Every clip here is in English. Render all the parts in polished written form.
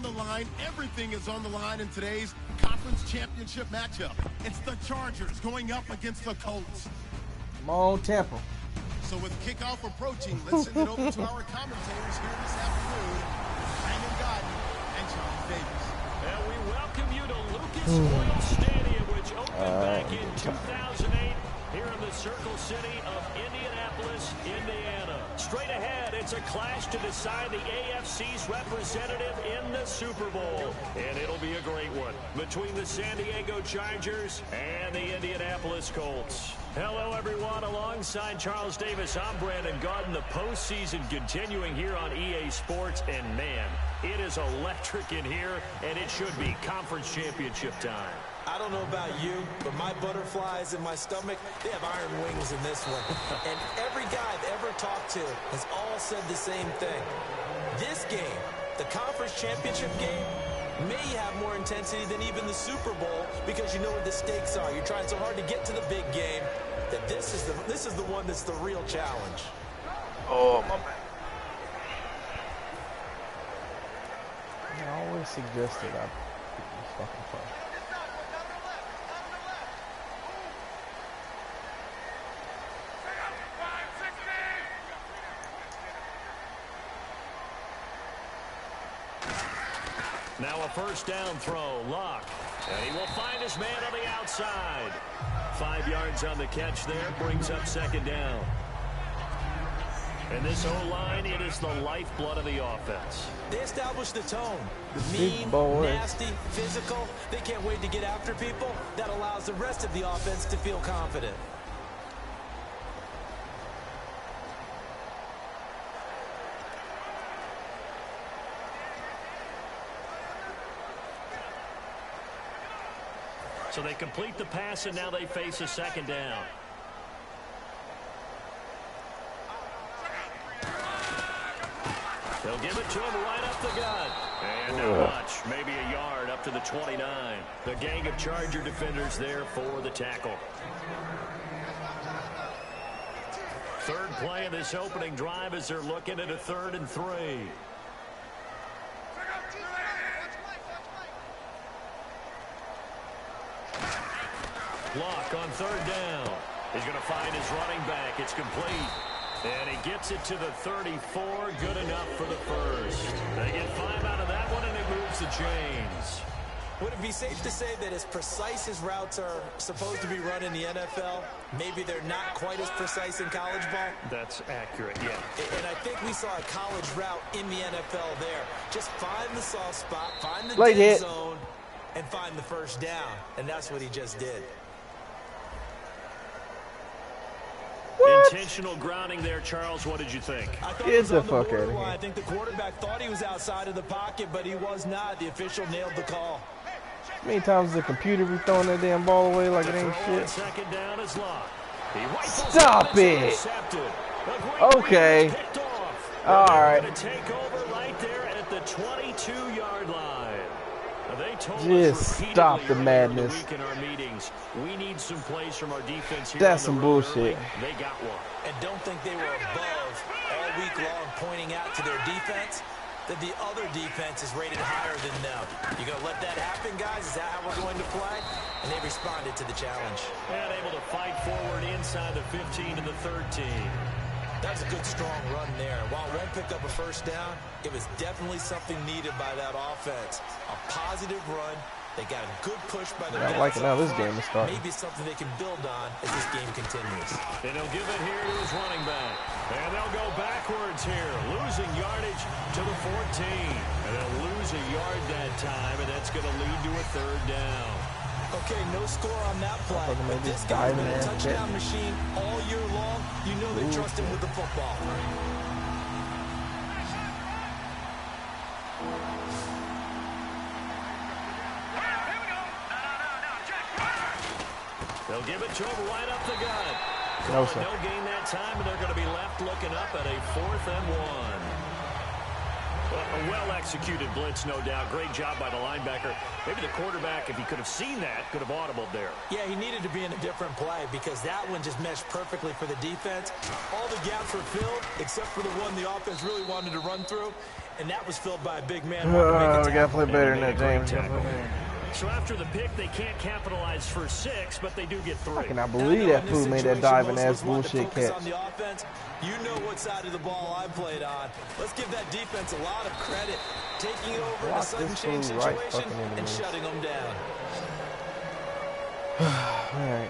the line. Everything is on the line in today's conference championship matchup. It's the Chargers going up against the Colts. Come on, Tampa. So with kickoff approaching, let's send it over to our commentators here this afternoon, Brandon Godden and Charles Davis. And we welcome you to Lucas Oil Stadium, which opened back in 2008 here in the Circle City of Indianapolis, Indiana. Straight ahead, it's a clash to decide the AFC's representative in the Super Bowl. And it'll be a great one between the San Diego Chargers and the Indianapolis Colts. Hello, everyone. Alongside Charles Davis, I'm Brandon Godden. The postseason continuing here on EA Sports. And, man, it is electric in here, and it should be conference championship time. I don't know about you, but my butterflies in my stomach, they have iron wings in this one. And every guy I've ever talked to has all said the same thing. This game, the conference championship game, may have more intensity than even the Super Bowl because you know what the stakes are. You're trying so hard to get to the big game that this is the one that's the real challenge. Oh, my man. I always suggested I pick this fucking play. Now a first down throw, Locke. And he will find his man on the outside. 5 yards on the catch there, brings up second down. And this O-line, it is the lifeblood of the offense. They establish the tone. Mean, nasty, physical. They can't wait to get after people. That allows the rest of the offense to feel confident. So they complete the pass, and now they face a second down. They'll give it to him right up the gut. And not much, maybe a yard up to the 29. The gang of Charger defenders there for the tackle. Third play of this opening drive as they're looking at a 3rd and 3. Block on 3rd down. He's going to find his running back. It's complete. And he gets it to the 34. Good enough for the first. They get 5 out of that one, and it moves the chains. Would it be safe to say that as precise as routes are supposed to be run in the NFL, maybe they're not quite as precise in college ball? That's accurate, yeah. And I think we saw a college route in the NFL there. Just find the soft spot, find the dead zone, and find the first down. And that's what he just did. What? Intentional grounding there, Charles. What did you think? Get the fuck out of here. I think the quarterback thought he was outside of the pocket, but he was not. The official nailed the call. How many times the computer be throwing that damn ball away like it ain't shit? Second down is locked. Stop it. Okay. All right. Take over right there at the 22-yard line. Just stop the madness. We need some plays from our defense here. That's some bullshit. They got one. And don't think they were above all week long pointing out to their defense that the other defense is rated higher than them. You gonna let that happen, guys? Is that how we're going to play? And they responded to the challenge. And able to fight forward inside the 15 to the 13. That was a good, strong run there. While it won't pick up a first down, it was definitely something needed by that offense. A positive run. They got a good push by the I like it now this game is starting. Maybe something they can build on as this game continues. And he'll give it here to his running back. And they'll go backwards here, losing yardage to the 14. And they'll lose a yard that time, and that's going to lead to a 3rd down. Okay, no score on that play, but this guy's been a touchdown machine all year long. You know they trust him with the football. They'll give it to him right up the gut. No, sir. No gain that time, and they're going to be left looking up at a 4th and 1. A well-executed blitz, no doubt. Great job by the linebacker. Maybe the quarterback, if he could have seen that, could have audibled there. Yeah, he needed to be in a different play because that one just meshed perfectly for the defense. All the gaps were filled except for the one the offense really wanted to run through, and that was filled by a big man. We got to play better than that, James. So after the pick, they can't capitalize for 6, but they do get 3. I cannot believe that fool made that diving ass bullshit catch. On the offense, you know what side of the ball I played on. Let's give that defense a lot of credit, taking it over in a sudden change situation and shutting them down. All right.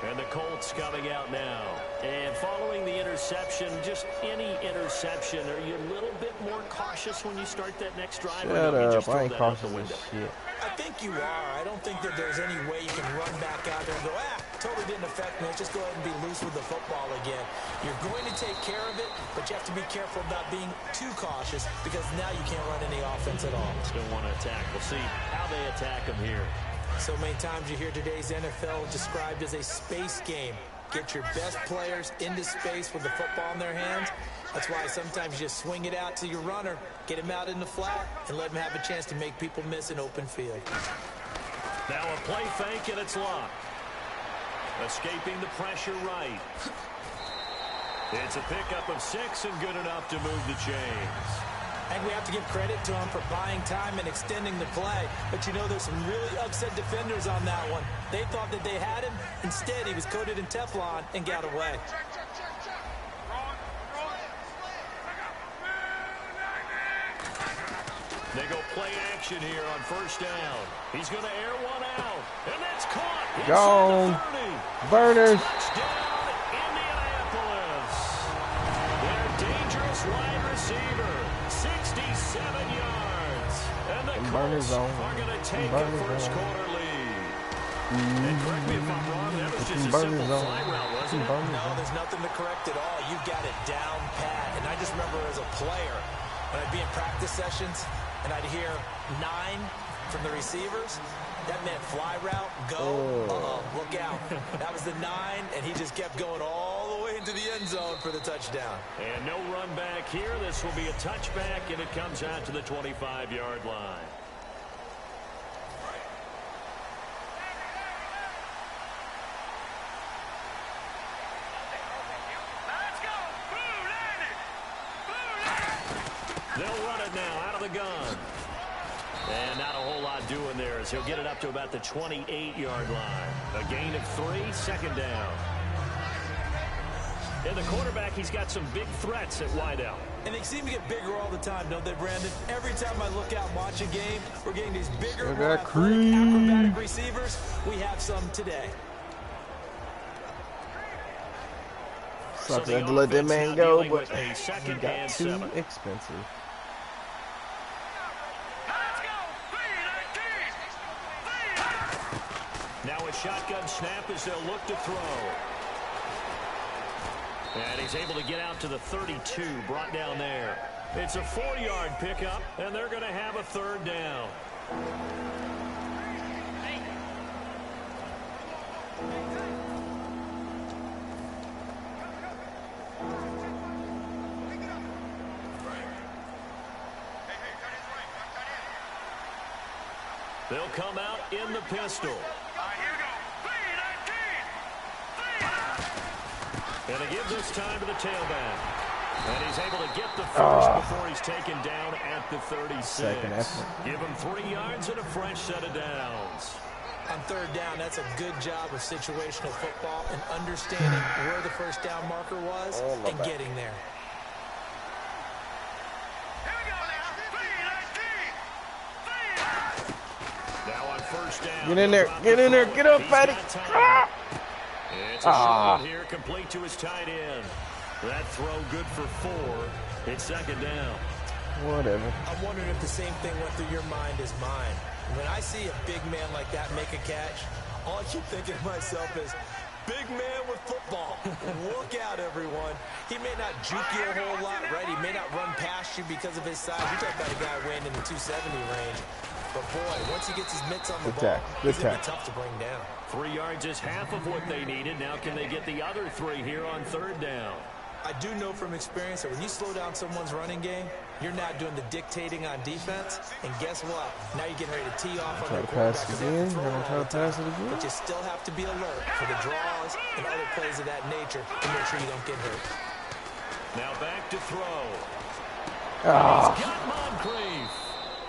And the Colts coming out now. And following the interception, just any interception, are you a little bit more cautious when you start that next drive? Shut up. I ain't cautious as shit. I think you are. I don't think that there's any way you can run back out there and go, totally didn't affect me. Let's just go ahead and be loose with the football again. You're going to take care of it, but you have to be careful about being too cautious because now you can't run any offense at all. Still want to attack. We'll see how they attack them here. So many times you hear today's NFL described as a space game. Get your best players into space with the football in their hands. That's why sometimes you just swing it out to your runner, get him out in the flat, and let him have a chance to make people miss an open field. Now a play fake, and it's locked. Escaping the pressure right. It's a pickup of 6 and good enough to move the chains. And we have to give credit to him for buying time and extending the play. But you know, there's some really upset defenders on that one. They thought that they had him. Instead, he was coated in Teflon and got away. They go play action here on first down. He's going to air one out. And that's caught. Gone. Burners. Touchdown, Indianapolis. Their dangerous wide receiver. 67 yards. And the Colts are going to take a first-quarter lead. And correct me if I'm wrong, that was just a simple fly route, wasn't it? No, there's nothing to correct at all. You've got it down pat. And I just remember as a player, when I'd be in practice sessions, and I'd hear 9 from the receivers, that meant fly route, go, look out. That was the 9, and he just kept going all the way into the end zone for the touchdown. And no run back here. This will be a touchback, and it comes out to the 25-yard line. They'll run it now out of the gun. And not a whole lot doing there as he'll get it up to about the 28-yard line. A gain of 3, second down. And the quarterback, he's got some big threats at wideout. And they seem to get bigger all the time, don't they, Brandon? Every time I look out and watch a game, we're getting these bigger, more athletic, acrobatic receivers. We have some today. Sucks I had to let that man go, but he got too expensive. Now a shotgun snap as they'll look to throw. And he's able to get out to the 32, brought down there. It's a 4-yard pickup, and they're going to have a third down. They'll come out in the pistol. And they give this time to the tailback. And he's able to get the first before he's taken down at the 36. Give him 3 yards and a fresh set of downs. On third down, that's a good job of situational football and understanding where the first down marker was and getting there. Now on first down. Get in there. Get in there. Get up, Fatty. It's a shot here, complete to his tight end. That throw good for 4. It's second down. Whatever. I'm wondering if the same thing went through your mind as mine. When I see a big man like that make a catch, all I keep thinking to myself is, big man with football. Look out, everyone. He may not juke you a whole lot, right? He may not run past you because of his size. You're talking about a guy weighing in the 270 range. But, boy, once he gets his mitts on the ball, he's going to be tough to bring down. 3 yards is half of what they needed. Now can they get the other 3 here on third down? I do know from experience that when you slow down someone's running game, you're not doing the dictating on defense. And guess what? Now you're getting ready to tee off on the quarterback. But you still have to be alert for the draws and other plays of that nature to make sure you don't get hurt. Now back to throw. He's got Moncrief.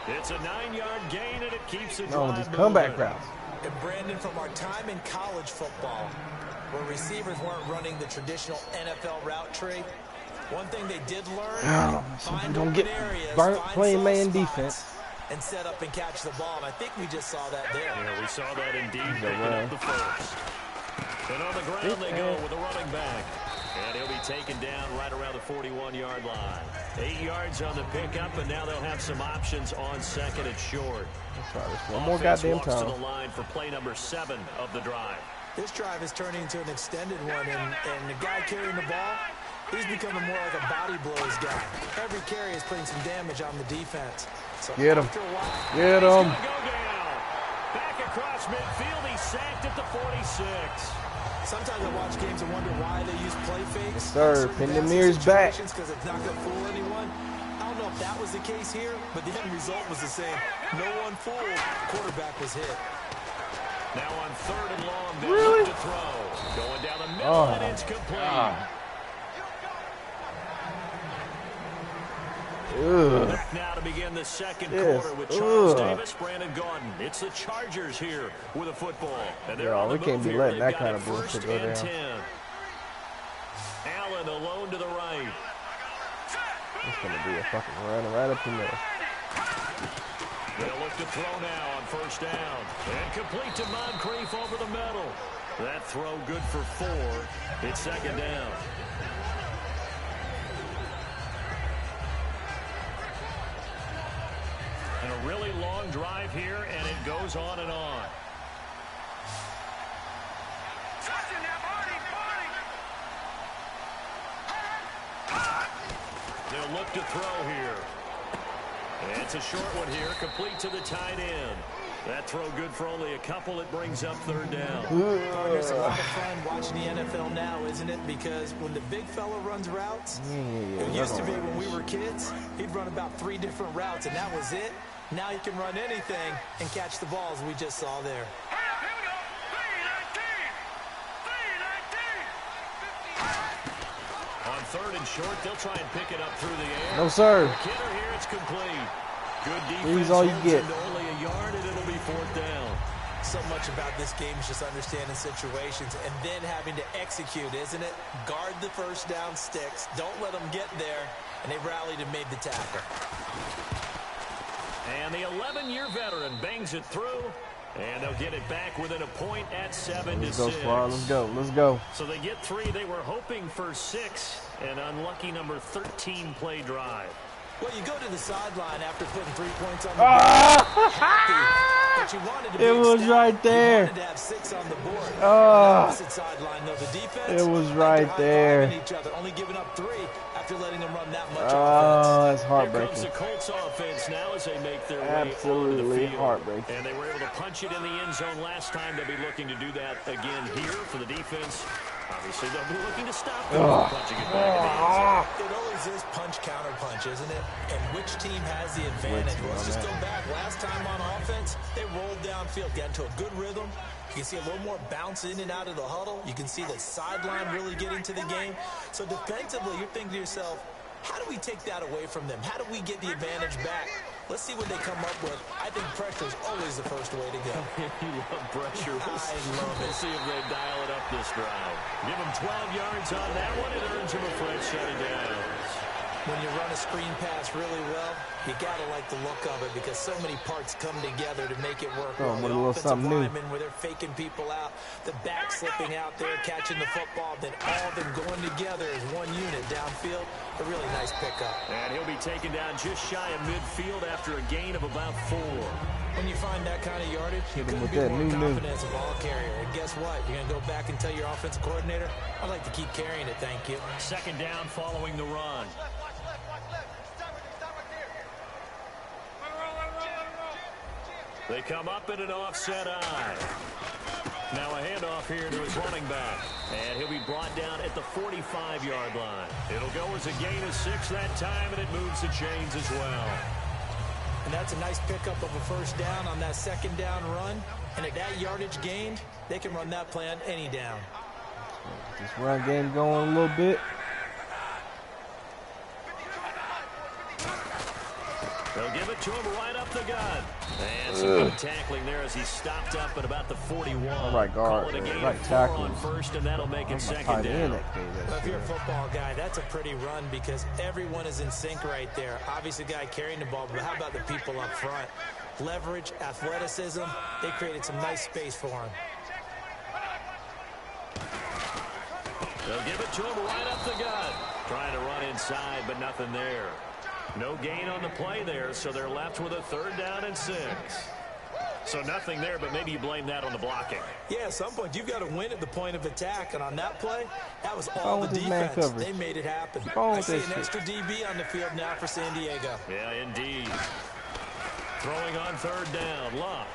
It's a 9-yard gain, and it keeps the drive moving. Comeback routes. And Brandon, from our time in college football, where receivers weren't running the traditional NFL route tree, one thing they did learn, find don't get burnt playing man defense. And set up and catch the ball. And I think we just saw that there. Yeah, we saw that indeed, picking up the first. And on the ground they go with a running back. And he'll be taken down right around the 41-yard line. 8 yards on the pickup, and now they'll have some options on second and short. Let's try this one more goddamn time. To the line for play number 7 of the drive. This drive is turning into an extended one, and the guy carrying the ball, he's becoming more like a body blows guy. Every carry is putting some damage on the defense. So get him. Get him. Go down. Back across midfield, he's sacked at the 46. Sometimes I watch games and wonder why they use play fakes. Yes, sir. Pin the mirrors back. Because it's not going to fool anyone. I don't know if that was the case here, but the end result was the same. No one fooled. Quarterback was hit. Now on 3rd and long, they're to throw. Going down the middle, and it's complete. Back now to begin the second quarter with Charles Davis, Brandon Gaudin. It's the Chargers here with a football. And they're on the we can't be letting that kind of bullshit go down. 10. Allen alone to the right. It's going to be a fucking run right up in there. They'll look to throw now on 1st down. And complete to Moncrief over the middle. That throw good for 4. It's 2nd down. And a really long drive here, and it goes on and on. They'll look to throw here. And it's a short one here, complete to the tight end. That throw good for only a couple. It brings up 3rd down. It's a lot of fun watching the NFL now, isn't it? Because when the big fella runs routes, it used to be when we were kids, he'd run about 3 different routes, and that was it. Now he can run anything and catch the balls we just saw there. On 3rd and short, they'll try and pick it up through the air. No, sir. Kidder here, it's complete. Good defense. He's all you get. Only a yard, and it'll be 4th down. So much about this game is just understanding situations and then having to execute, isn't it? Guard the 1st down sticks. Don't let them get there. And they rallied and made the tackle. And the 11-year veteran bangs it through. And they'll get it back within a point at 7-6. Let's go. Let's go. So they get 3. They were hoping for 6. An unlucky number 13 play drive. Well, you go to the sideline after putting 3 points on the board. But you wanted to be it was right there. You wanted to have 6 on the board. On the opposite sideline, though, the defense. It was right there. Each other, only giving up 3 after letting them run that much offense. That's heartbreaking. Here comes the Colts offense now as they make their way absolutely onto the field. Heartbreaking. And they were able to punch it in the end zone last time. They'll be looking to do that again here for the defense. Obviously, they'll be looking to stop them from punching it back in the end zone. It always is punch-counter-punch, isn't it? And which team has the advantage? Let's just go back. Last time on offense, they rolled downfield, got into a good rhythm. You can see a little more bounce in and out of the huddle. You can see the sideline really getting to the game. So defensively, you're thinking to yourself, how do we take that away from them? How do we get the advantage back? Let's see what they come up with. I think pressure is always the first way to go. You love pressure. I love it. We'll see if they dial it up this drive. Give them 12 yards on that one. It earns them a fresh set of downs. When you run a screen pass really well, you gotta like the look of it because so many parts come together to make it work. Oh, the a little offensive something new. linemen where they're faking people out, the back slipping out there, catching the football, then all of them going together as one unit downfield. A really nice pickup. And he'll be taken down just shy of midfield after a gain of about 4. When you find that kind of yardage, you couldn't be more confident as a ball carrier. And guess what? You're going to go back and tell your offensive coordinator, I'd like to keep carrying it, thank you. 2nd down following the run. They come up in an offset eye. Now a handoff here to his running back. And he'll be brought down at the 45-yard line. It'll go as a gain of 6 that time, and it moves the chains as well. And that's a nice pickup of a first down on that second down run. And at that yardage gained, they can run that play on any down. This run game going a little bit. They'll give it to him right up the gut. And some good tackling there as he stopped up at about the 41. Right guard, right tackle on first, and that'll make it second down. Well, if you're a football guy, that's a pretty run because everyone is in sync right there. Obviously, the guy carrying the ball, but how about the people up front? Leverage, athleticism, they created some nice space for him. They'll give it to him right up the gut. Trying to run inside, but nothing there. No gain on the play there, so they're left with a 3rd down and 6. So nothing there, but maybe you blame that on the blocking. Yeah, at some point, you've got to win at the point of attack. And on that play, that was all the defense. They made it happen. I see an extra DB on the field now for San Diego. Yeah, indeed. Throwing on 3rd down. Luck.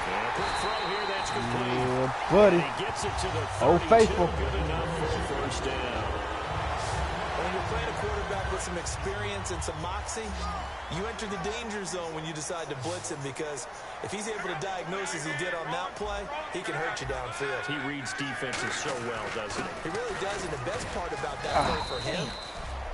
And a quick throw here. That's complete. Yeah, buddy. And he gets it to the 32. Oh, faithful. Good enough for a first down. When you're playing a quarterback with some experience and some moxie, you enter the danger zone when you decide to blitz him because if he's able to diagnose as he did on that play, he can hurt you downfield. He reads defenses so well, doesn't he? He really does, and the best part about that play for him,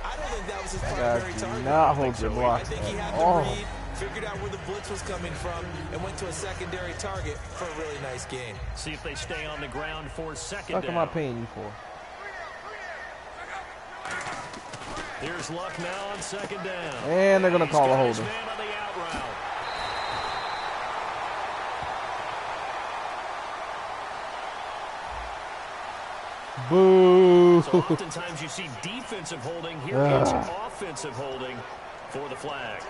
I don't think that was his primary target. Not hold your block. I think he had the read, figured out where the blitz was coming from, and went to a secondary target for a really nice gain. See if they stay on the ground for second What down. am I paying you for? Here's Luck now on 2nd down. And they're going to call a holding. Man on the out route. Boo. So oftentimes you see defensive holding. Here it's offensive holding for the flag.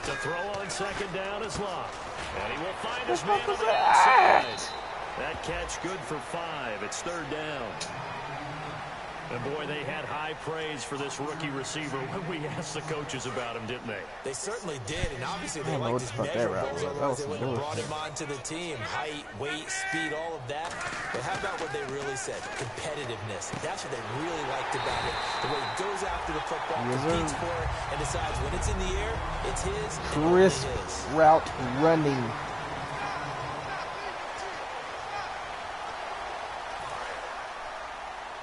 To throw on 2nd down is Luck. And he will find his man on the outside. That catch good for 5. It's 3rd down. And boy, they had high praise for this rookie receiver when we asked the coaches about him, didn't they? They certainly did, and obviously they liked his measurables, otherwise they wouldn't have brought him onto the team. Height, weight, speed, all of that. But how about what they really said? Competitiveness. That's what they really liked about it. The way he goes after the football, competes for it, and decides when it's in the air, it's his. Crisp route running.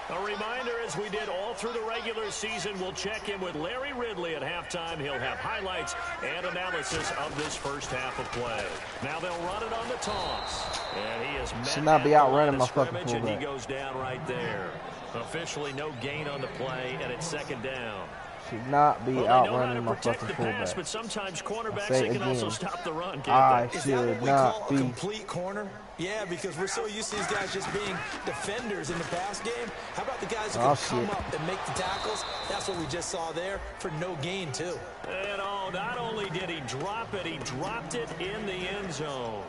A reminder, as we did all through the regular season, we'll check in with Larry Ridley at halftime. He'll have highlights and analysis of this first half of play. Now they'll run it on the toss. And he is met should not be outrunning my fucking and fullback. he goes down right there. Officially no gain on the play, and it's 2nd down. Should not be outrunning my fucking pass, fullback. but sometimes cornerbacks Say they can again. also stop the run. I Is should that what we not call be. a complete corner? Yeah, because we're so used to these guys just being defenders in the pass game. How about the guys who can come up and make the tackles? That's what we just saw there for no gain, too. And not only did he drop it, he dropped it in the end zone.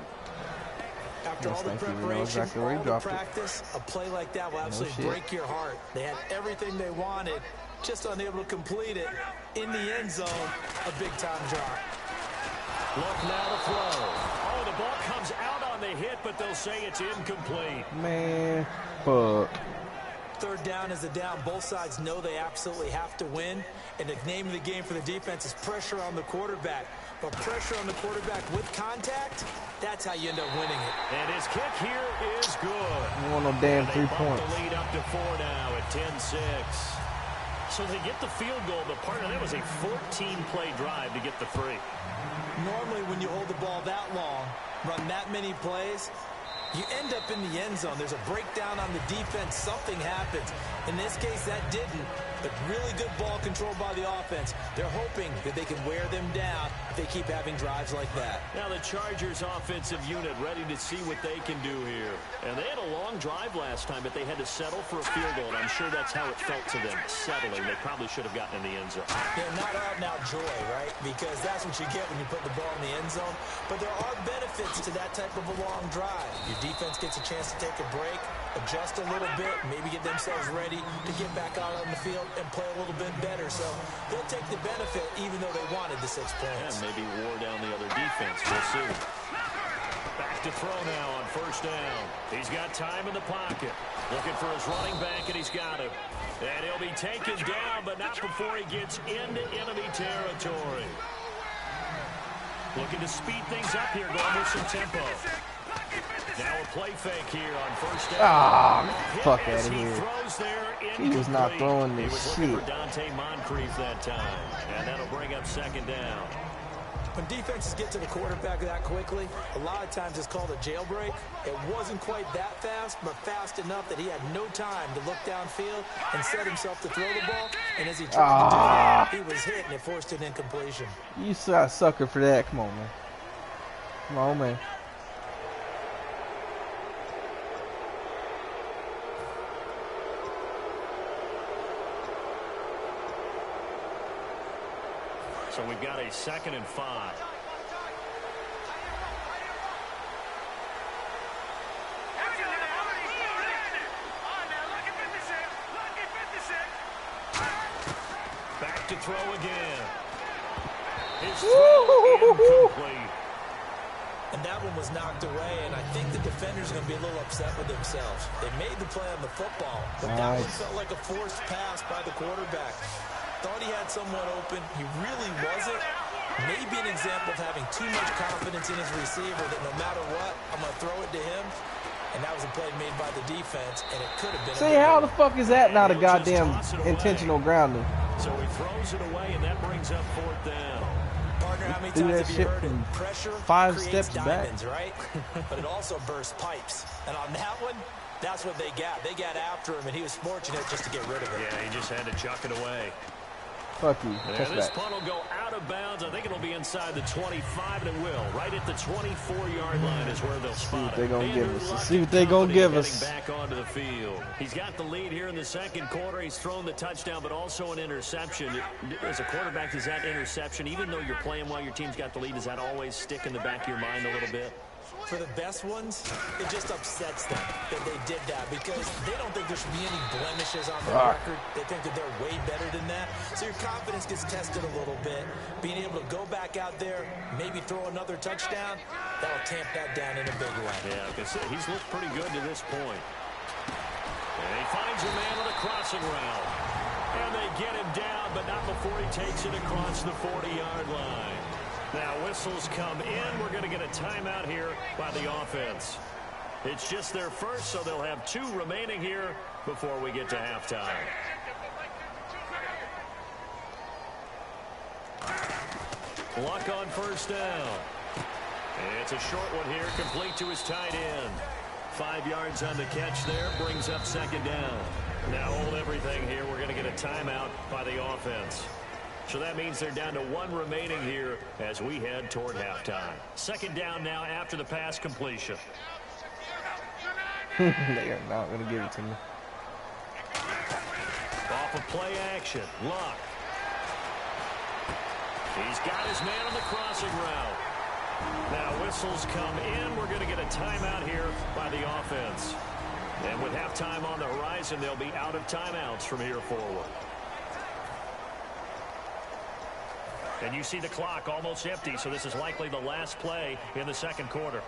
After all the preparation, all the practice, a play like that will absolutely break your heart. They had everything they wanted, just unable to complete it. In the end zone, a big-time drop. Look now to throw. Oh, the ball comes out on the hit, but they'll say it's incomplete. Man, fuck. 3rd down is a down. Both sides know they absolutely have to win. And the name of the game for the defense is pressure on the quarterback. But pressure on the quarterback with contact, that's how you end up winning it. And his kick here is good. You want no damn 3 points. The lead up to 4 now at 10-6. So they get the field goal, but part of that was a 14-play drive to get the 3. Normally, when you hold the ball that long, run that many plays, you end up in the end zone. There's a breakdown on the defense. Something happens. In this case, that didn't. But really good ball control by the offense. They're hoping that they can wear them down if they keep having drives like that. Now the Chargers offensive unit ready to see what they can do here. And they had a long drive last time, but they had to settle for a field goal. And I'm sure that's how it felt to them, settling. They probably should have gotten in the end zone. Yeah, not out and out joy, right? Because that's what you get when you put the ball in the end zone. But there are benefits to that type of a long drive. Your defense gets a chance to take a break. adjust a little bit, maybe get themselves ready to get back out on the field and play a little bit better. So they'll take the benefit even though they wanted the 6 points. And maybe wore down the other defense. We'll see. Back to throw now on first down. He's got time in the pocket. Looking for his running back, and he's got him. And he'll be taken down, but not before he gets into enemy territory. Looking to speed things up here, going with some tempo. Now a play fake here on first down. Ah, fuck out of here. He was not throwing this shit. He was looking for Dante Moncrief that time. And that'll bring up second down. When defenses get to the quarterback that quickly, a lot of times it's called a jailbreak. It wasn't quite that fast, but fast enough that he had no time to look downfield and set himself to throw the ball. And as he tried to do that, he was hit and it forced an incompletion. You got a sucker for that. Come on, man. Come on, man. So we've got a 2nd and 5. Back to throw again. His throw incomplete. And that one was knocked away, and I think the defender's going to be a little upset with themselves. They made the play on the football, but that one felt like a forced pass by the quarterback. Thought he had someone open. He really wasn't. Maybe an example of having too much confidence in his receiver that no matter what, I'm going to throw it to him. And that was a play made by the defense, and it could have been. See, how the fuck is that not a goddamn intentional grounding? So he throws it away, and that brings up 4th down. Partner, how many times have you heard it? Pressure 5 creates steps diamonds, back, right? But it also bursts pipes. And on that one, that's what they got. They got after him, and he was fortunate just to get rid of it. Yeah, he just had to chuck it away. Fuck you. And this punt will go out of bounds. I think it'll be inside the 25, and it will. Right at the 24-yard line is where they'll spot it. See what they're going to give us. See what they're going to give us. Back onto the field. He's got the lead here in the 2nd quarter. He's thrown the touchdown, but also an interception. As a quarterback, does that interception, even though you're playing while your team's got the lead, does that always stick in the back of your mind a little bit? For the best ones, it just upsets them that they did that because they don't think there should be any blemishes on their record. They think that they're way better than that. So your confidence gets tested a little bit. Being able to go back out there, maybe throw another touchdown, that'll tamp that down in a big way. Yeah, because he's looked pretty good to this point. And he finds a man on a crossing route. And they get him down, but not before he takes it across the 40-yard line. Now whistles come in. We're going to get a timeout here by the offense. It's just their first, so they'll have 2 remaining here before we get to halftime. Luck on first down. It's a short one here, complete to his tight end. 5 yards on the catch there, brings up 2nd down. Now hold everything here. We're going to get a timeout by the offense. So that means they're down to 1 remaining here as we head toward halftime. 2nd down now after the pass completion. They are not going to give it to me. Off of play action. Luck. He's got his man on the crossing route. Now whistles come in. We're going to get a timeout here by the offense. And with halftime on the horizon, they'll be out of timeouts from here forward. And you see the clock almost empty, so this is likely the last play in the 2nd quarter.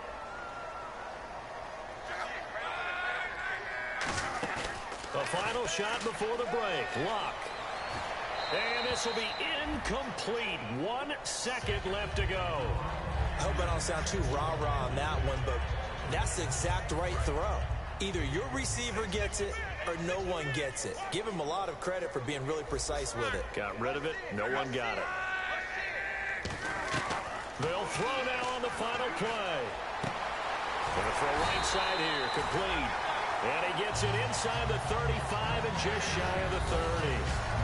The final shot before the break. Luck. And this will be incomplete. 1 second left to go. I hope I don't sound too rah-rah on that one, but that's the exact right throw. Either your receiver gets it or no one gets it. Give him a lot of credit for being really precise with it. Got rid of it. No one got it. They'll throw now on the final play. Gonna throw right side here, complete. And he gets it inside the 35 and just shy of the 30.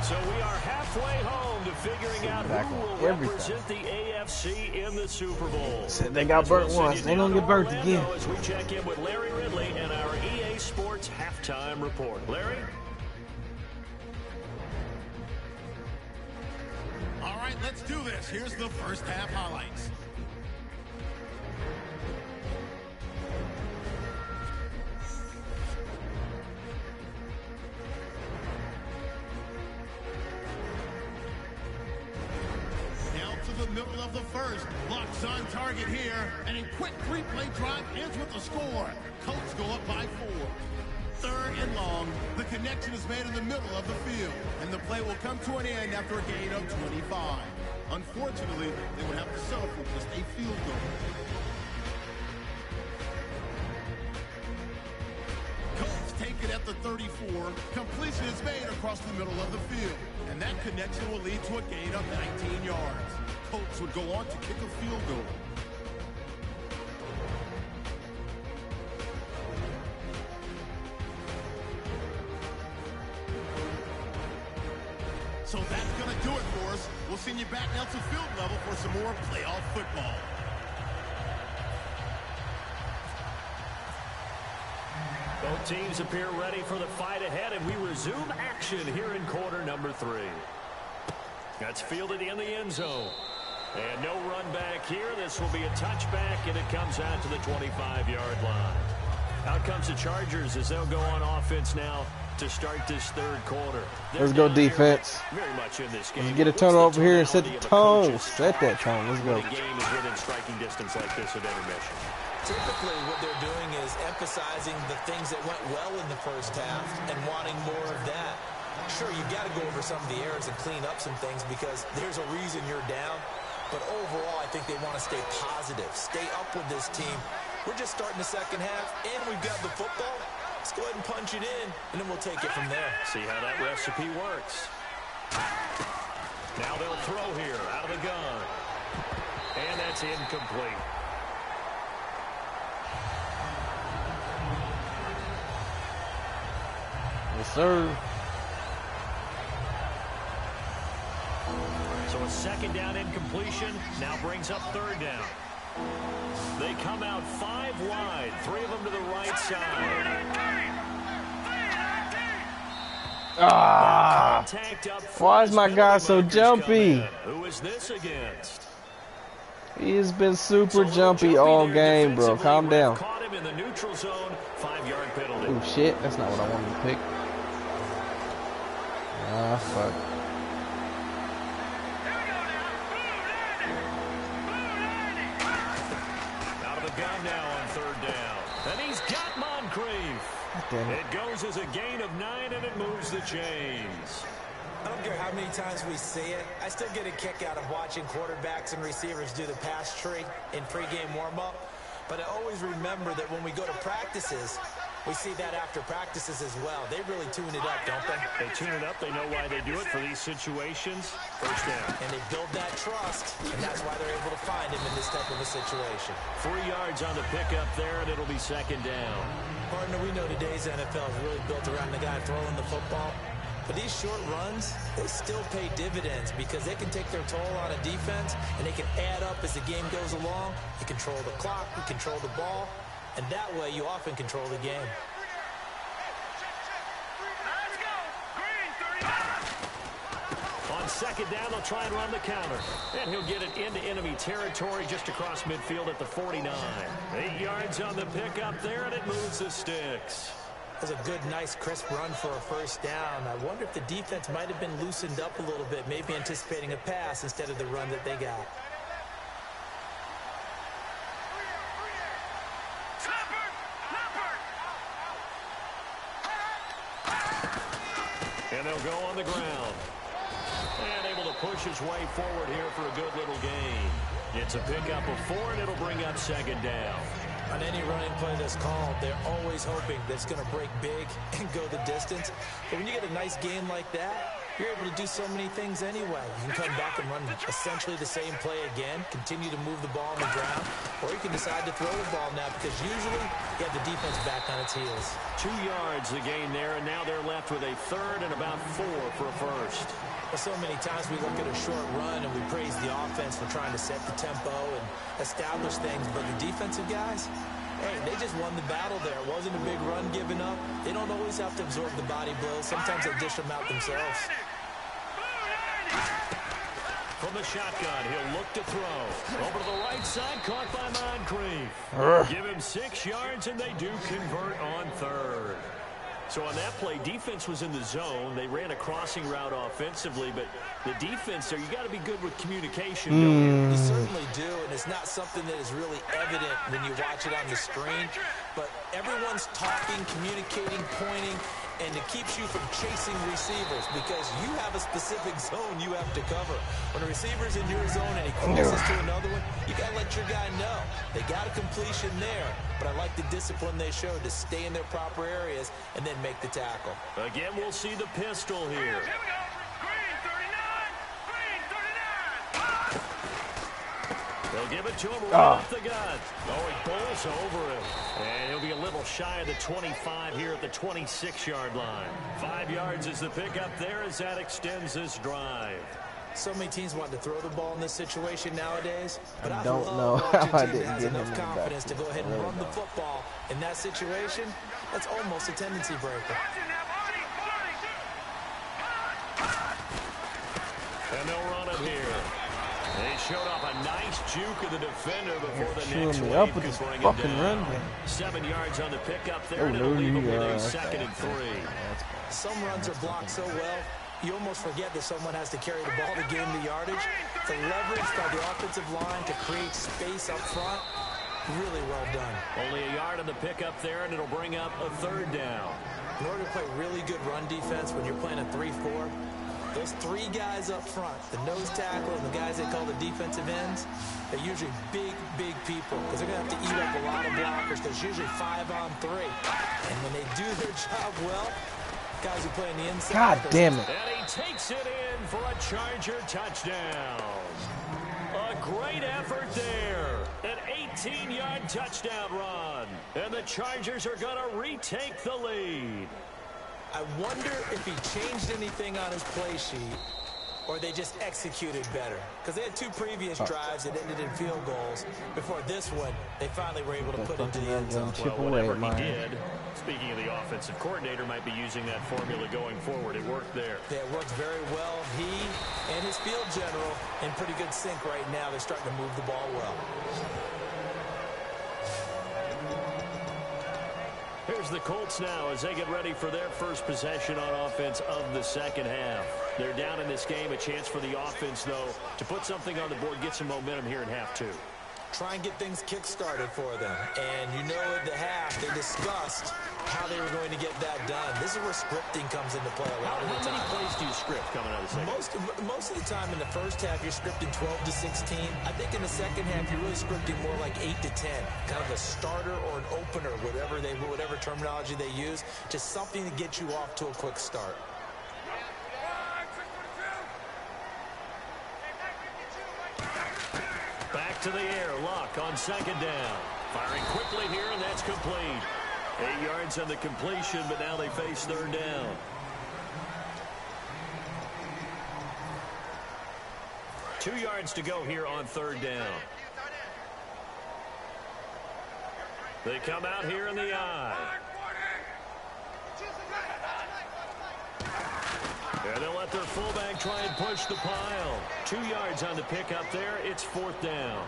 So we are halfway home to figuring out who will represent the AFC in the Super Bowl. Said they got burnt once. They don't get burnt again. As we check in with Larry Ridley and our EA Sports halftime report. Larry? All right, let's do this. Here's the first half highlights. middle of the first. Locks on target here, and a quick three-play drive ends with a score. Colts go up by 4. Third and long. The connection is made in the middle of the field, and the play will come to an end after a gain of 25. Unfortunately, they would have to settle for just a field goal. Colts take it at the 34. Completion is made across the middle of the field, and that connection will lead to a gain of 19 yards. Colts would go on to kick a field goal. So that's going to do it for us. We'll send you back now to field level for some more playoff football. Both teams appear ready for the fight ahead, and we resume action here in quarter number 3. That's fielded in the end zone. And no run back here. This will be a touchback, and it comes out to the 25-yard line. Out comes the Chargers as they'll go on offense now to start this third quarter. Let's go defense. Very much in this game. Let's get a turn over here and set the tone. Set that tone. Let's go. The game is within striking distance like this at intermission. Typically, what they're doing is emphasizing the things that went well in the first half and wanting more of that. Sure, you've got to go over some of the errors and clean up some things because there's a reason you're down. But overall, I think they want to stay positive, stay up with this team. We're just starting the second half, and we've got the football. Let's go ahead and punch it in, and then we'll take it from there. See how that recipe works. Now they'll throw here out of the gun. And that's incomplete. Yes, sir. So a second down incompletion now brings up third down. They come out 5 wide, 3 of them to the right side. Ah! Why is my guy so jumpy? Who is this against? He has been super jumpy all game, bro. Calm down. Caught him in the neutral zone, 5-yard penalty. Oh shit, that's not what I wanted to pick. Ah, fuck. Gun now on third down. And he's got Moncrief. It goes as a gain of 9, and it moves the chains. I don't care how many times we see it. I still get a kick out of watching quarterbacks and receivers do the pass tree in pregame warm-up. But I always remember that when we go to practices, we see that after practices as well. They really tune it up, don't they? They tune it up. They know why they do it for these situations. First down. And they build that trust, and that's why they're able to find him in this type of a situation. 3 yards on the pickup there, and it'll be second down. Partner, we know today's NFL is really built around the guy throwing the football. But these short runs, they still pay dividends because they can take their toll on a defense, and they can add up as the game goes along. You control the clock, you control the ball, and that way you often control the game. On second down, they'll try and run the counter. And he'll get it into enemy territory just across midfield at the 49. 8 yards on the pickup there, and it moves the sticks. That was a good, nice, crisp run for a first down. I wonder if the defense might have been loosened up a little bit, maybe anticipating a pass instead of the run that they got. And they'll go on the ground. And able to push his way forward here for a good little gain. It's a pickup of 4, and it'll bring up second down. On any running play that's called, they're always hoping that it's going to break big and go the distance. But when you get a nice game like that, you're able to do so many things anyway. You can come back and run essentially the same play again, continue to move the ball on the ground, or you can decide to throw the ball now because usually you have the defense back on its heels. 2 yards the gain there, and now they're left with a third and about 4 for a first. Well, so many times we look at a short run and we praise the offense for trying to set the tempo and establish things, but the defensive guys, hey, they just won the battle there. It wasn't a big run given up. They don't always have to absorb the body blows. Sometimes they dish them out themselves. From the shotgun, he'll look to throw. Over to the right side, caught by Moncrief. Give him 6 yards, and they do convert on third. So on that play, defense was in the zone. They ran a crossing route offensively, but the defense there, you got to be good with communication. You certainly do, and it's not something that is really evident when you watch it on the screen. But everyone's talking, communicating, pointing, and it keeps you from chasing receivers because you have a specific zone you have to cover. When a receiver's in your zone and he crosses to another one, you got to let your guy know. They got a completion there, but I like the discipline they showed to stay in their proper areas and then make the tackle. Again, we'll see the pistol here. They'll give it to him right off the gun. Oh, he bowls over it. And he'll be a little shy of the 25 here at the 26-yard line. 5 yards is the pickup there as that extends this drive. So many teams want to throw the ball in this situation nowadays. But I don't know how I didn't get enough confidence to go ahead and run the football. In that situation, that's almost a tendency breaker. And they'll run it here. They showed off a nice juke of the defender before the next wave could bring it down. 7 yards on the pickup there, and it'll leave them with a 2nd and 3. Some runs are blocked so well, you almost forget that someone has to carry the ball to gain the yardage. The leverage by the offensive line to create space up front, really well done. Only a yard on the pickup there, and it'll bring up a 3rd down. In order to play really good run defense when you're playing a 3-4, those 3 guys up front, the nose tackle and the guys they call the defensive ends, they're usually big, big people because they're going to have to eat up a lot of blockers because it's usually 5-on-3. And when they do their job well, guys who play on the inside. God damn it. And he takes it in for a Charger touchdown. A great effort there. An 18-yard touchdown run. And the Chargers are going to retake the lead. I wonder if he changed anything on his play sheet or they just executed better. Because they had 2 previous drives that ended in field goals. Before this one, they finally were able to put into the end zone. Well, whatever he did, speaking of the offensive coordinator, might be using that formula going forward. It worked there. Yeah, it worked very well. He and his field general in pretty good sync right now. They're starting to move the ball well. Here's the Colts now as they get ready for their first possession on offense of the 2nd half. They're down in this game. A chance for the offense, though, to put something on the board, get some momentum here in half 2. Try and get things kick-started for them. And you know at the half, they discussed how they were going to get that done. This is where scripting comes into play a lot of the time. How many plays do you script coming out of the second? Most of the time in the first half, you're scripting 12 to 16. I think in the second half, you're really scripting more like 8 to 10. Kind of a starter or an opener, whatever terminology they use. Just something to get you off to a quick start. Back to the air, Luck on 2nd down. Firing quickly here, and that's complete. 8 yards on the completion, but now they face 3rd down. Two yards to go here on 3rd down. They come out here in the eye. And they'll let their fullback try and push the pile. 2 yards on the pickup there. It's 4th down.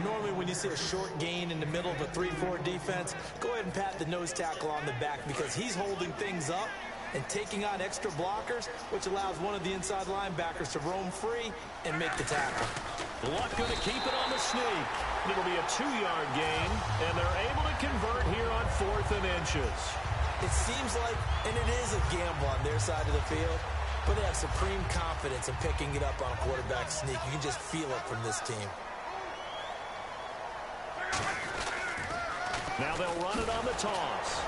Normally when you see a short gain in the middle of a 3-4 defense, go ahead and pat the nose tackle on the back because he's holding things up and taking on extra blockers, which allows one of the inside linebackers to roam free and make the tackle. Luck going to keep it on the sneak. It'll be a 2-yard gain, and they're able to convert here on 4th and inches. It seems like, and it is a gamble on their side of the field, but they have supreme confidence in picking it up on a quarterback sneak. You can just feel it from this team. Now they'll run it on the toss.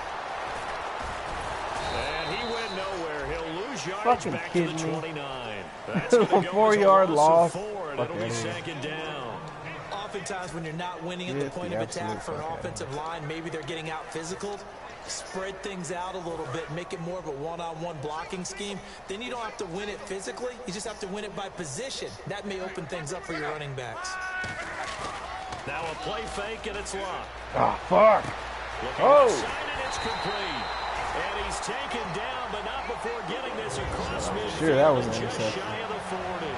And he went nowhere. He'll lose yardage back to the 29. That's a 4-yard loss. 4, and it'll be 2nd down. Oftentimes when you're not winning at the point of attack for an offensive line, maybe they're getting out physical. Spread things out a little bit, make it more of a one-on-one blocking scheme. Then you don't have to win it physically. You just have to win it by position. That may open things up for your running backs. Now a play fake, and it's Luck. Oh, fuck. Oh. And it's complete. And he's taken down, but not before getting this across midfield. Sure, that was an just interception. shy of the 40.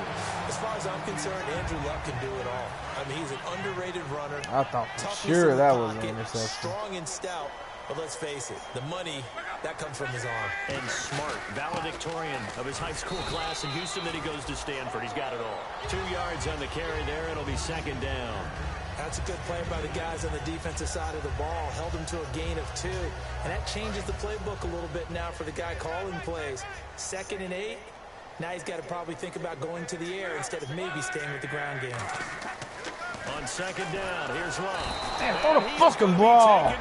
As far as I'm concerned, Andrew Luck can do it all. I mean, he's an underrated runner. I thought for sure that was an interception. Strong and stout. But let's face it, the money, that comes from his arm. And smart, valedictorian of his high school class in Houston, then he goes to Stanford. He's got it all. 2 yards on the carry there. It'll be second down. That's a good play by the guys on the defensive side of the ball. Held him to a gain of 2. And that changes the playbook a little bit now for the guy calling plays. 2nd and 8. Now he's got to probably think about going to the air instead of maybe staying with the ground game. On second down, here's Love. Man, throw the fucking ball.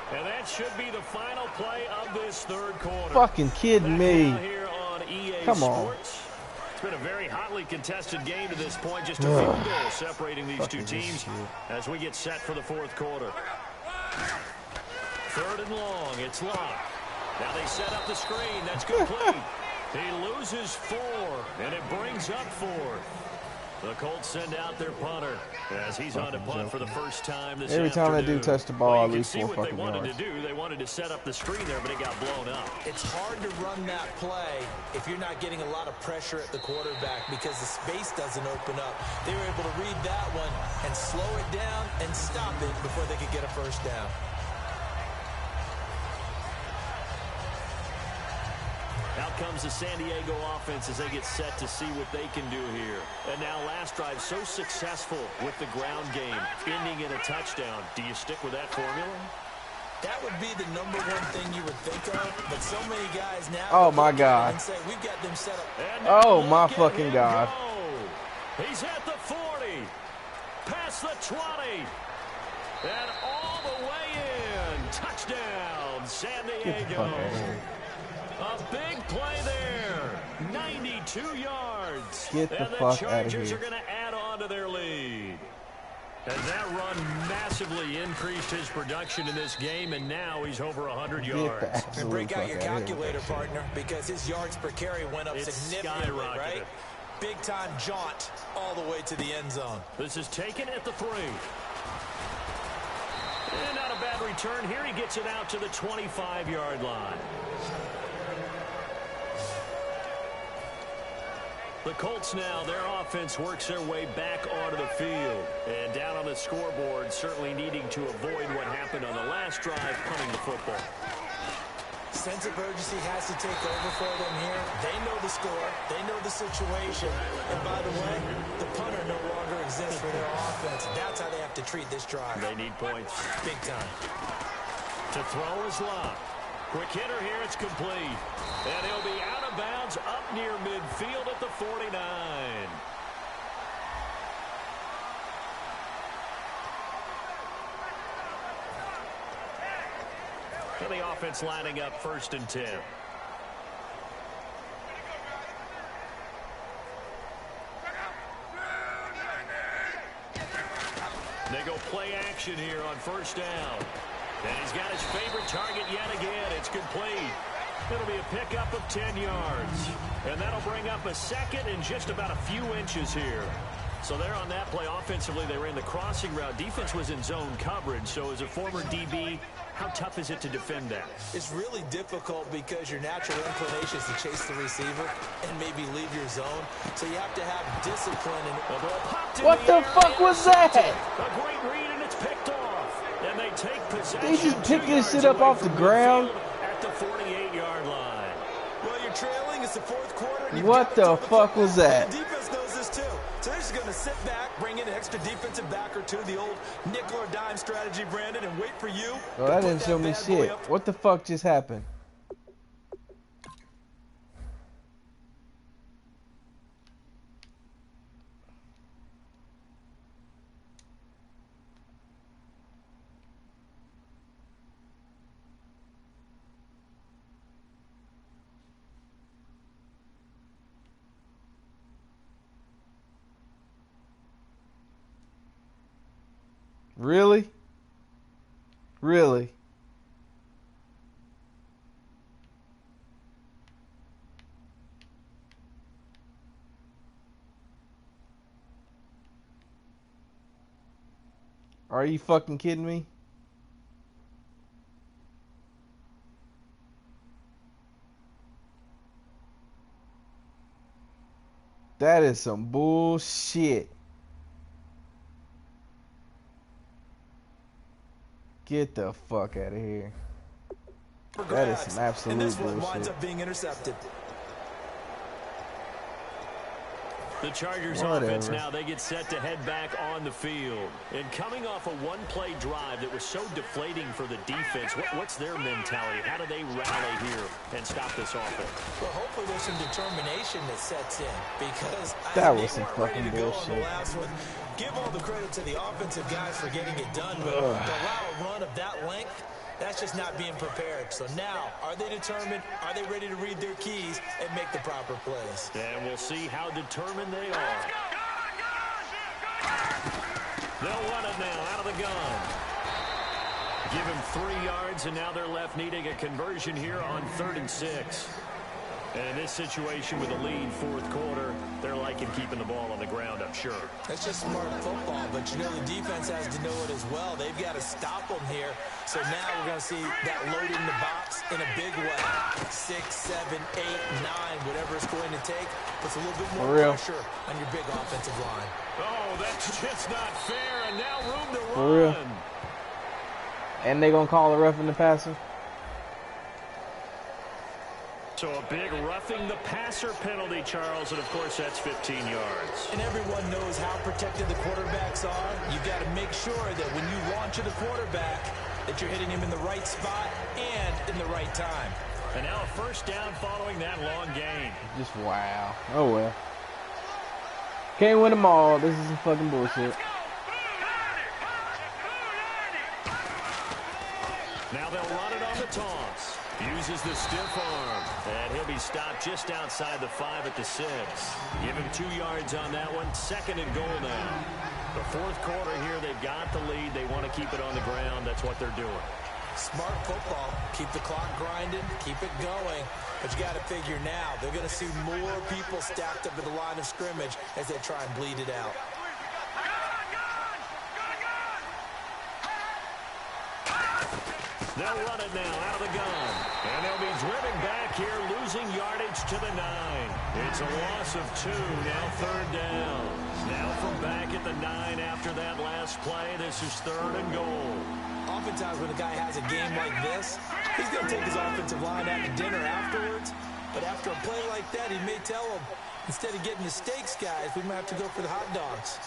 And that should be the final play of this third quarter. Fucking kidding me. Here on EA Come on. Sports. It's been a very hotly contested game to this point. Just a field goal separating these two teams as we get set for the fourth quarter. 3rd and long. It's Love. Now they set up the screen. That's complete. He loses 4, and it brings up 4. The Colts send out their punter as he's on to punt for the first time this Every time they do touch the ball, at least 4 fucking yards. They wanted to do. They wanted to set up the screen there, but it got blown up. It's hard to run that play if you're not getting a lot of pressure at the quarterback because the space doesn't open up. They were able to read that one and slow it down and stop it before they could get a first down. Out comes the San Diego offense as they get set to see what they can do here. And now last drive so successful with the ground game, ending in a touchdown. Do you stick with that formula? That would be the number one thing you would think of, but so many guys now. Oh my God. And say, we've got them set up. Oh my fucking God. He's at the 40, past the 20, and all the way in. Touchdown, San Diego. A big play there. 92 yards. Get the and the fuck out of Chargers here. are going to add on to their lead. And that run massively increased his production in this game, and now he's over 100 yards. And break out your calculator, partner, because his yards per carry went up significantly, right? Big-time jaunt all the way to the end zone. This is taken at the 3. And not a bad return here. He gets it out to the 25-yard line. The Colts now, their offense works their way back onto the field. And down on the scoreboard, certainly needing to avoid what happened on the last drive, punting the football. Sense of urgency has to take over for them here. They know the score. They know the situation. And by the way, the punter no longer exists for their offense. That's how they have to treat this drive. They need points. Big time. To throw is Love. Quick hitter here, it's complete. And he'll be out of bounds up near midfield at the 49. And the offense lining up 1st and 10. They go play action here on 1st down. And he's got his favorite target yet again. It's complete. It'll be a pickup of 10 yards. And that'll bring up a 2nd and just about a few inches here. So there on that play, offensively, they ran the crossing route. Defense was in zone coverage. So as a former DB, how tough is it to defend that? It's really difficult because your natural inclination is to chase the receiver and maybe leave your zone. So you have to have discipline. And what the fuck was that? A great read, and it's picked off. And they take possession. They just pick this shit up off the ground. At the 48-yard line. Well, you're trailing. It's the 4th quarter. What the fuck was that? The defense knows this too. So they're just going to sit back, bring in an extra defensive back or two, the old nickel or dime strategy, Brandon, and wait for you. Well, that didn't show me shit. What the fuck just happened? Really? Really? Are you fucking kidding me? That is some bullshit. Get the fuck out of here. That is some absolute and this one bullshit. winds up being intercepted. The Chargers offense now, they get set to head back on the field. And coming off a one-play drive that was so deflating for the defense, what's their mentality? How do they rally here and stop this offense? Well, hopefully there's some determination that sets in, because that was some fucking bullshit. Give all the credit to the offensive guys for getting it done, but to allow a run of that length, that's just not being prepared. So now, are they determined? Are they ready to read their keys and make the proper plays? And we'll see how determined they are. They'll run it now out of the gun. Give him 3 yards, and now they're left needing a conversion here on 3rd and 6. And in this situation with a lead 4th quarter, they're liking keeping the ball on the ground, I'm sure. That's just smart football, but you know the defense has to know it as well. They've got to stop them here. So now we're going to see that load in the box in a big way. 6, 7, 8, 9, whatever it's going to take. Puts a little bit more pressure on your big offensive line. Oh, that's just not fair, and now room to For run. real. And they going to call the roughing the passer? So a big roughing the passer penalty, Charles, and of course that's 15 yards. And everyone knows how protected the quarterbacks are. You've got to make sure that when you launch at the quarterback, that you're hitting him in the right spot and in the right time. And now a first down following that long gain. Just wow. Oh well. Can't win them all. This is some fucking bullshit. Now they'll run it on the toss. Uses the stiff arm. And he'll be stopped just outside the 5 at the 6. Give him 2 yards on that one. 2nd and goal now. The 4th quarter here, they've got the lead. They want to keep it on the ground. That's what they're doing. Smart football. Keep the clock grinding. Keep it going. But you got to figure now, they're going to see more people stacked up at the line of scrimmage as they try and bleed it out. They'll run it now out of the gun. And they'll be driven back here, losing yardage to the 9. It's a loss of 2, now 3rd down. Now from back at the 9 after that last play, this is 3rd and goal. Oftentimes when a guy has a game like this, he's going to take his offensive line out to dinner afterwards. But after a play like that, he may tell them, instead of getting the steaks, guys, we might have to go for the hot dogs.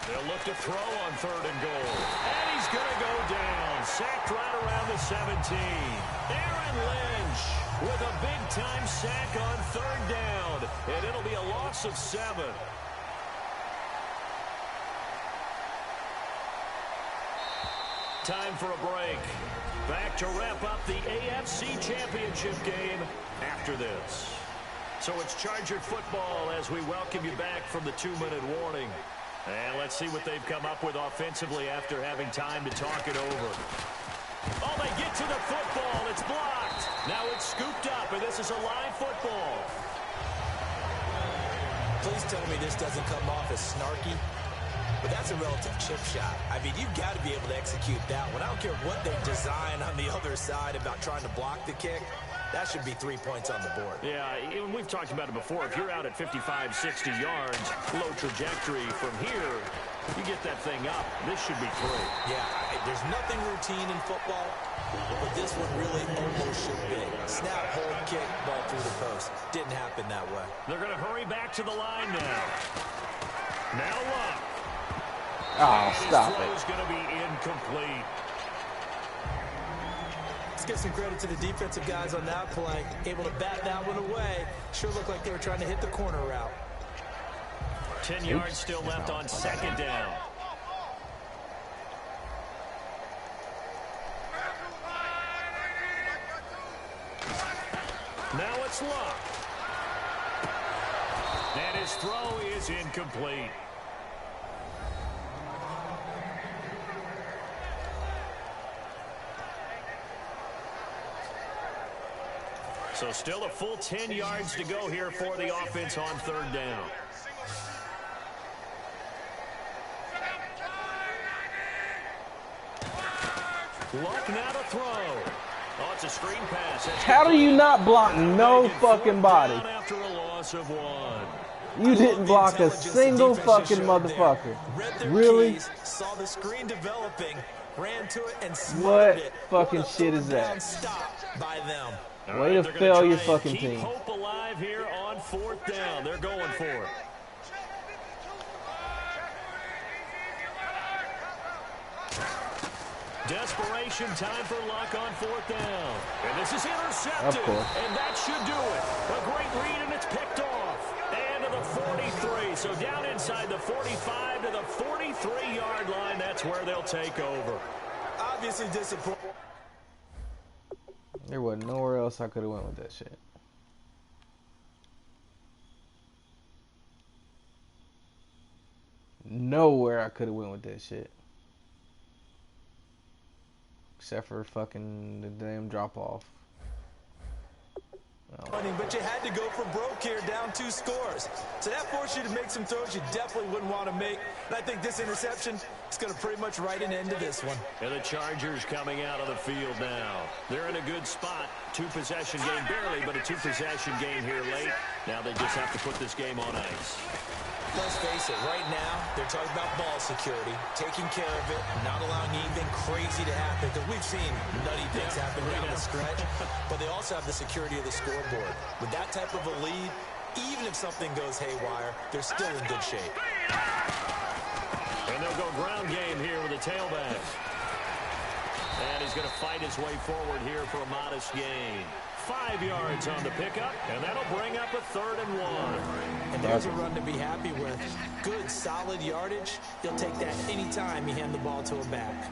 They'll look to throw on 3rd and goal. And he's going to go down. Sacked right around the 17. Aaron Lynch with a big-time sack on 3rd down. And it'll be a loss of 7. Time for a break. Back to wrap up the AFC Championship game after this. So it's Charger football as we welcome you back from the 2-minute warning. And let's see what they've come up with offensively after having time to talk it over. Oh, they get to the football. It's blocked. Now it's scooped up, and this is a live football. Please tell me this doesn't come off as snarky. But that's a relative chip shot. I mean, you've got to be able to execute that one. I don't care what they design on the other side about trying to block the kick. That should be 3 points on the board. Yeah, we've talked about it before. If you're out at 55, 60 yards, low trajectory from here, you get that thing up. This should be 3. Yeah, there's nothing routine in football, but this one really almost should be. Snap, hold, kick, ball through the post. Didn't happen that way. They're going to hurry back to the line now. Now Luck. Oh, stop it. His throw is going to be incomplete. Let's give some credit to the defensive guys on that play. Able to bat that one away. Sure looked like they were trying to hit the corner route. 10 yards still left on 2nd down. Now it's Luck. And his throw is incomplete. So still a full 10 yards to go here for the offense on 3rd down. Luck now to throw. Oh, it's a screen pass. How do you not block no fucking body? After a loss of 1. You didn't block a single fucking motherfucker. Really? Saw the screen developing, ran to it, and what fucking shit is that? By them. Way to fail your fucking team. Keep hope alive here on 4th down. They're going for it. Desperation time for Luck on 4th down. And this is intercepted. Of course. And that should do it. A great read, and it's picked off. And to the 43. So down inside the 45 to the 43-yard line. That's where they'll take over. Obviously disappointed. There wasn't nowhere else I could have went with that shit. Nowhere I could have went with that shit. Except for fucking the damn drop off. But you had to go for broke here, down 2 scores. So that forced you to make some throws you definitely wouldn't want to make. And I think this interception is going to pretty much write an end to this one. And the Chargers coming out of the field now. They're in a good spot. 2-possession game, barely, but a 2-possession game here late. Now they just have to put this game on ice. Let's face it, right now, they're talking about ball security, taking care of it, not allowing anything crazy to happen, because we've seen nutty things happen down the stretch, but they also have the security of the scoreboard. With that type of a lead, even if something goes haywire, they're still in good shape. And they'll go ground game here with the tailback. And he's going to fight his way forward here for a modest gain. 5 yards on the pickup, and that'll bring up a 3rd and 1. And there's a run to be happy with. Good, solid yardage. He'll take that anytime you hand the ball to a back.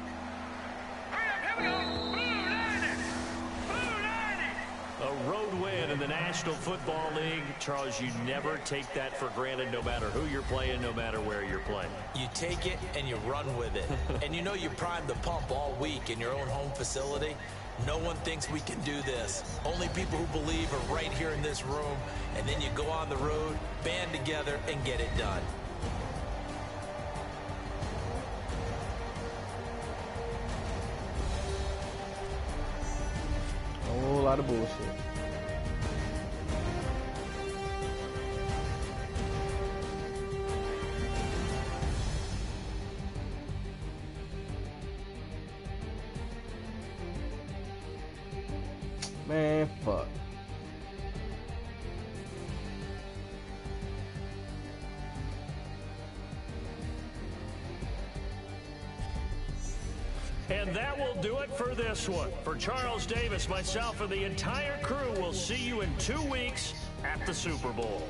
A road win in the National Football League. Charles, you never take that for granted, no matter who you're playing, no matter where you're playing. You take it and you run with it. And you know you primed the pump all week in your own home facility. No one thinks we can do this. Only people who believe are right here in this room. And then you go on the road, band together, and get it done. A whole lot of bullshit. Man, fuck. And that will do it for this one. For Charles Davis, myself, and the entire crew, we'll see you in 2 weeks at the Super Bowl.